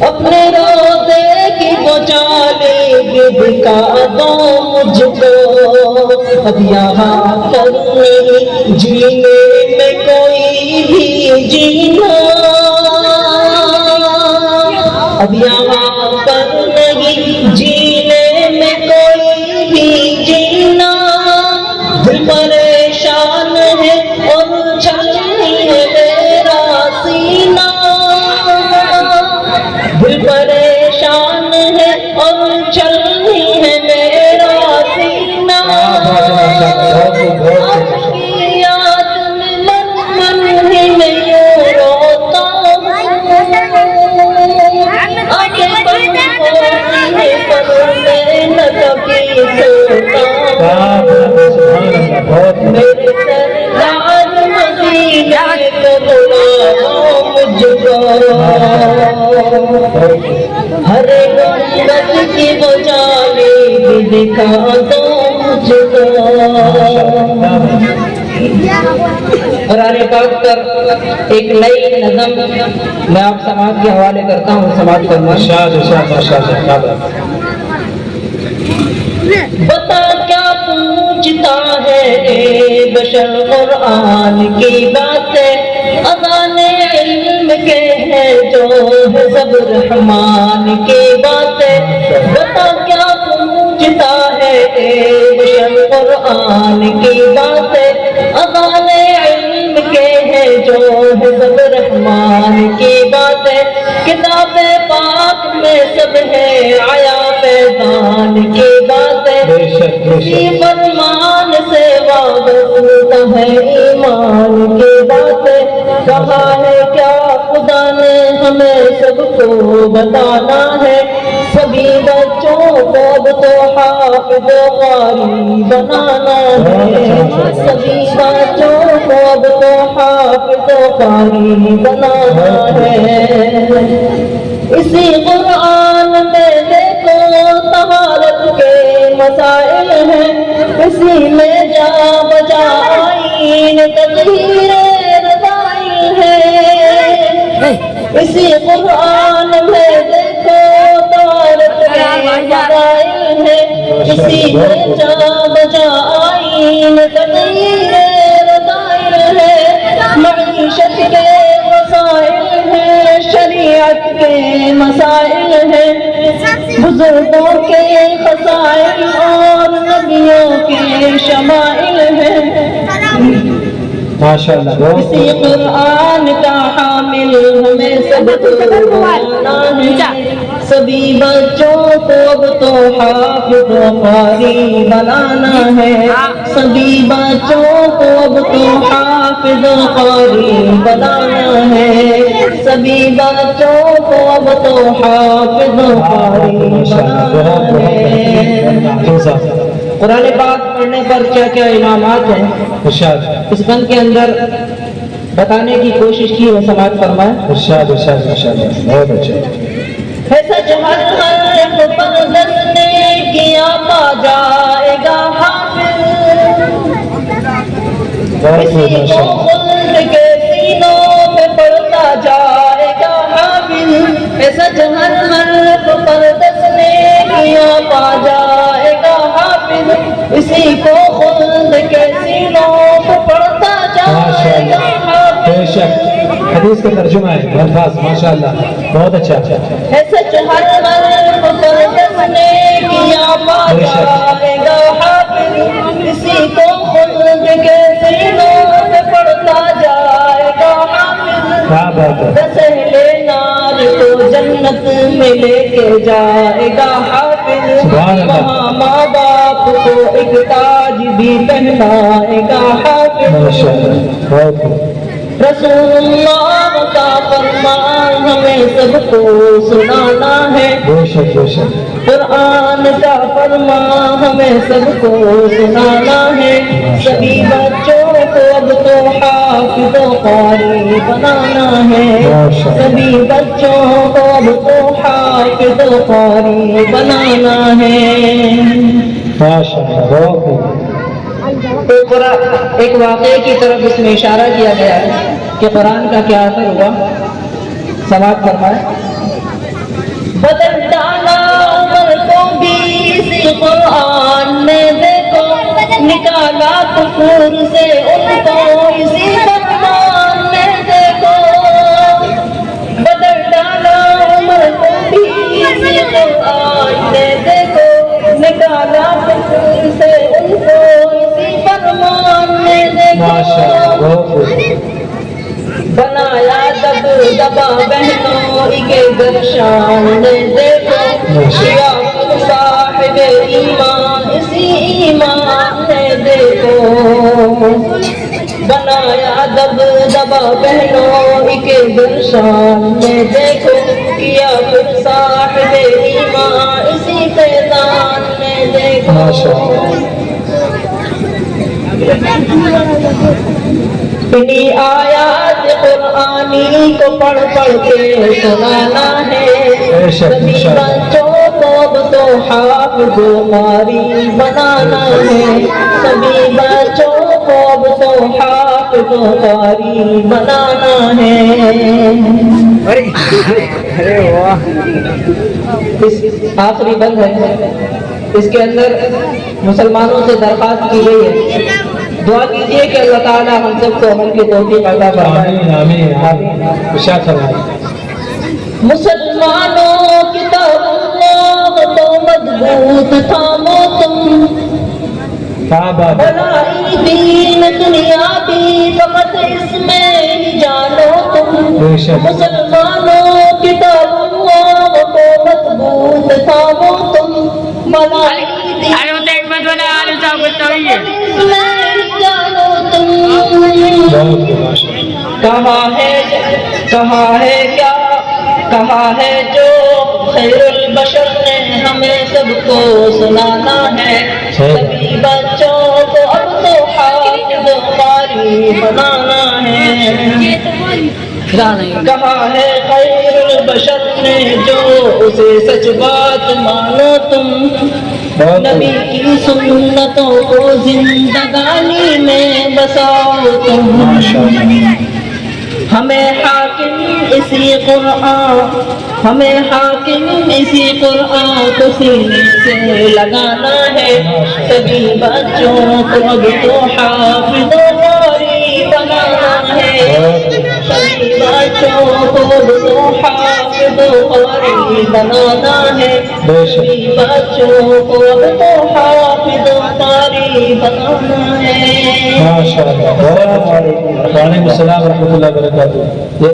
اپنے روزے کی پہنچانے دکھا دو مجھ کو، اب یہاں پر نہیں جینے میں کوئی بھی جینا، اب یہاں پر نہیں جینے میں کوئی بھی جینا، دل پریشان ہے اور چھلنی ہے میرا سینہ، دل پریشان ہے اور چھلنی ہے میرا سینہ، آپ کی یاد میں من من ہی میں یوں روتا ہوں، آنکھیں بند ہوتی ہیں پر میں نہ کبھی سوتا ہوں، میرے سرکار مدینے کو بلاؤ مجھ کو، ہر گنبد کی وہ جالی بھی دکھا دو مجھ کو۔ قرآن پاک پر ایک نئی نظم میں آپ سماعت کے حوالے کرتا ہوں، سماعت کرنا۔ بتا کیا پوچھتا ہے اے بشر قرآن کی باتیں، اذان علم کے ہے جو ہے سب رحمان کی باتیں، بتا کیا پوچھتا ہے اے بشر قرآن کی باتیں، اذان علم کے ہے جو ہے سب رحمان کی باتیں، کتاب پاک میں سب ہے آیا فیضان کی باتیں، اسی فرمان سے وابستہ ہے ایمان کی باتیں، کہا ہے کیا خدا نے ہمیں سب کو بتانا ہے، سبھی بچوں کو اب تو حافظ و قاری بنانا ہے، سبھی بچوں کو اب تو حافظ و قاری بنانا ہے، اسی قرآن میں دیکھو طہارت کے مسائل ہیں، اسی میں جا بجا آئین تطہیر رضائل ہے، اسی قرآن میں دیکھو طہارت کے مسائل ہیں، اسی میں جا بجا آئین تطہیر رضائل ہے، معیشت کے مسائل ہیں، شریعت کے مسائل ہیں، بزرگوں کے خصائل اور نبیوں کے شمائل ہیں، ماشاءاللہ اسی قرآن کا حامل ہمیں سب کو بنانا ہے، سبھی بچوں کو اب تو حافظ و قاری بنانا ہے، سبھی بچوں کو اب تو حافظ و قاری بنانا ہے، سبھی بچوں کو اب تو حافظ و قاری بنانا ہے۔ قرآن پاک پڑھنے پر کیا کیا انعامات ہیں اس بند کے اندر بتانے کی کوشش کی ہے، سماعت فرمائیں۔ ارشاد ارشاد ارشاد، بہت اچھا۔ ہے سچ ہر حرف پر دس نے کیا پا جائے گا حافظ، کسی کو خلد کے سینوں میں پڑتا جائے گا حافظ، ہے سچ ہر حرف پر دس نے کیا پا جائے گا حافظ، اسی کو خلد کے سینوں میں پڑتا جائے گا حافظ، حدیث کا ترجمہ ہے الفاظ، ماشاءاللہ بہت اچھا۔ ہے سچ ہر حرف پر دس نے کیا پا جائے گا حافظ، اسی کو خلد کے سینوں میں پڑتا جائے گا حافظ، دس اہل نار کو جنت میں لے کے جائے گا حافظ، وہاں ماں باپ کو ایک تاج بھی پہنائے گا حافظ، رسول اللہ کا فرمان ہمیں سب کو سنانا ہے، قرآن کا فرمان ہمیں سب کو سنانا ہے، سبھی بچوں کو اب تو حافظ و قاری بنانا ہے، سبھی بچوں کو اب تو حافظ و قاری بنانا ہے۔ ایک واقعے کی طرف اس میں اشارہ کیا گیا ہے کہ قرآن کا کیا اثر ہوا۔ سماعت فرمائیں. بدل ڈالا عمر کو بھی اسی قرآن نے دیکھو نکالا کفر سے ان کو اسی فرمان نے دیکھو بدل ڈالا عمر کو بھی اسی قرآن نے دیکھو نکالا کفر سے ان کو اسی فرمان نے ماشاءاللہ دیکھو بہت خوب. بنایا دب دبا بہنوں کے درشان نے دیکھو شیا صاحب ایمان اسی ایمان نے دیکھو بنایا دب دبا بہنوں کے درشان نے دیکھو کیا پھر صاحب ایمان اسی فیضان نے دیکھو انہی آیات قرآنی کو پڑھ پڑھ کے سنانا ہے سبھی بچوں کو اب تو حافظ و قاری بنانا ہے سبھی بچوں کو اب تو حافظ و قاری بنانا ہے. آخری بند ہے اس کے اندر مسلمانوں سے درخواست کی گئی ہے دعا کیجئے کہ اللہ تعالیٰ ہم سب کو عمل کی توفیق عطا فرمائے. آمین آمین. ارشاد فرمائیں. مسلمانوں کتاب اللہ تو مضبوط تھامو تم کیا بات ہے. بھلائی دین دنیا بھی فقط اس میں ہی جانو تم بے شک. مسلمانوں کتاب اللہ تو مضبوط تھامو تم بھلائی دین اس میں ہی جانو تم. بہت خوب. ماشاءاللہ. کہا ہے جو خیر البشر نے ہمیں سب کو سنانا ہے سبھی بچوں کو اب تو حافظ و قاری بنانا ہے. کہا ہے خیر البشر نے جو اسے سچ بات مانو تم نبی کی سنتوں کو زندگانی میں بساؤ تم. ہمیں حاکم اسی قرآن کو سینے سے لگانا ہے سبھی بچوں کو اب تو حافظ و قاری بنانا ہے سبھی بچوں کو اب تو حافظ و قاری بنانا ہے سبھی بچوں کو اب تو حافظ و قاری بنانا ہے. ماشاءاللہ. وعلیکم السلام ورحمۃ اللہ وبرکاتہ.